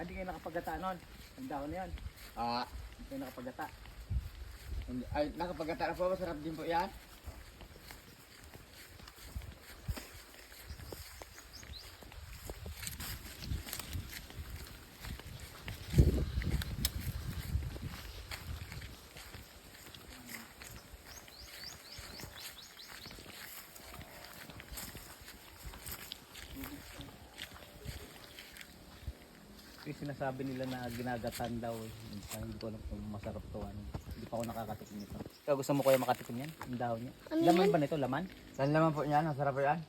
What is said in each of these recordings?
Hindi kayo nakapagata nun. Ang dahon na yan. Hindi kayo nakapagata. Ay, nakapagkata na po, masarap din po yan. Yung sinasabi nila na ginagatan daw eh. Hindi ko alam kung masarap to. Ano. Hindi pa ako nakakatikim nito. Ikaw gusto mo kuya makatikim yan? Yung dahon niya. Ano Laman yan? ba nito? Laman? Saan naman po yan? Masarap po yan.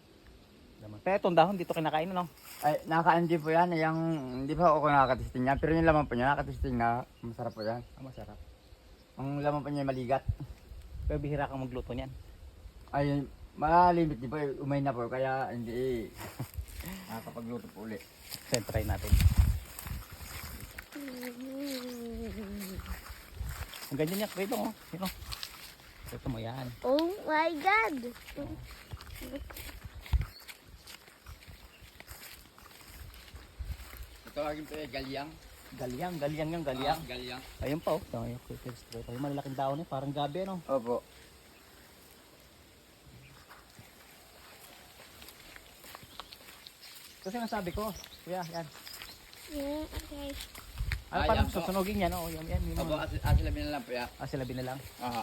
Laman. Pero itong dahon dito kinakain no? Ay, nakaandi po yan. Yung, hindi pa ako nakakatisting yan. Pero yung laman po niya, nakatisting na. Masarap po yan. Masarap. Ang laman po niya maligat. Pero bihira kang magluto niyan. Ay, malimit din po. Umay na po. Kaya hindi nakakapagluto po ulit. So try natin. Ang ganyan niya. Ito mo. Ito mo yan. Oh my God! Ito lagi po galyang. Galyang yung Galyang. Galyang. Ayun pa oh. Ayun, malalaking dahon eh. Parang gabi ano. Opo. Kasi nasabi ko. Kuya, yan. Yeah, okay. Ano Ah, parang yan po. susunugin yan. Oh, yan. Yung Opo, mga... asilabi na lang po yan. Silabi na lang. Aha.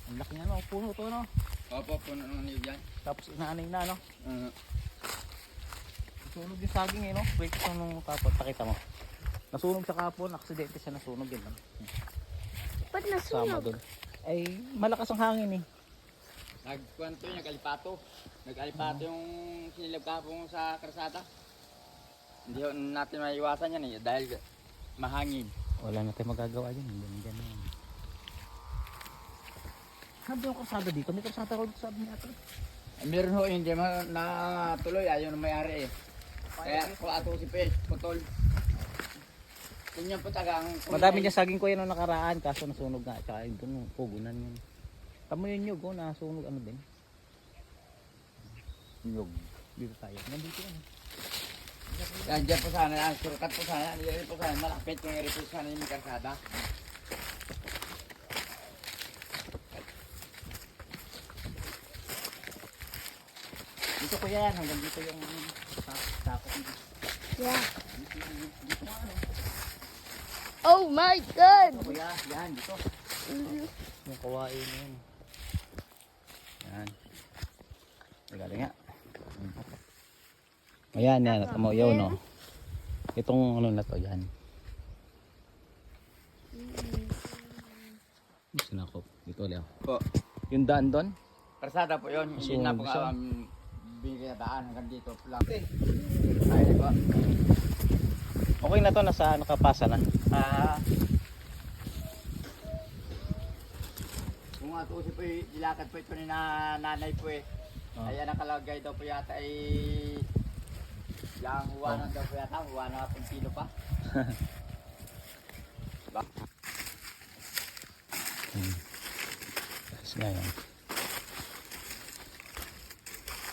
Ang laki na no. Puno to no. Opo, puno ng niyog yan. Tapos inaanay na no. Uh, Nasunog yung saging eh no. Wait ko nung kapon. Pakita mo. Nasunog sa kapon. Aksidente siya nasunog yun. Ba't Sama nasunog? dun. Ay malakas ang hangin eh. Nagkwento yun, nag-alipato. Nag-alipato yung sinilab kahapon sa karsada. Hindi ho natin maiwasan yan eh, dahil mahangin. Wala na tayong magagawa dyan. Ganyan yan. Saan ba yung karsada dito? May karsada ko dito sabi niya ito. Meron ho, hindi natuloy, ayaw na may-ari eh. Kaya kung ato si Pes, putol. Kung yan po tagang... Madami niya saging ko yan nung nakaraan. Kaso nasunog nga. Tsaka yun doon. Pugunan yun. Tamo yun yung nasunog ano din. Nyog. Dito tayo. Nandito yan. Yan, dyan po sana, yan, surukat po sana, yan po sana, malapit kung iri po sana yung karsada. Dito ko yan. Hanggang dito yung takot. Yeah. Dito nga ano. Oh my God! Dito kuya. Yan. Dito. Yung kawain na yun. Yan. Galing nga. Ayan, yan. Tamo yun, no. Itong ano na to, yan. Sinakop. Dito ulit ako. Po, Yung daan doon. karsada po yun, hindi na po Siya. binigay na daan hanggang dito lang. Ay, po. Okay na to, nasa nakapasa na. Kung ato si po, ilakad po ito ni nanay po eh. Oh. Ayan nakalagay daw po yata ay yung huwanan daw po yata, huwanan na kilo pa. Ayos nga yan.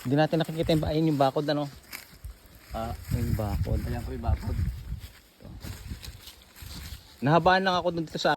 Hindi natin nakikita yung, ayun yung bakod ano. Yung bakod. Ayan po yung bakod. Nahabaan lang ako dito sa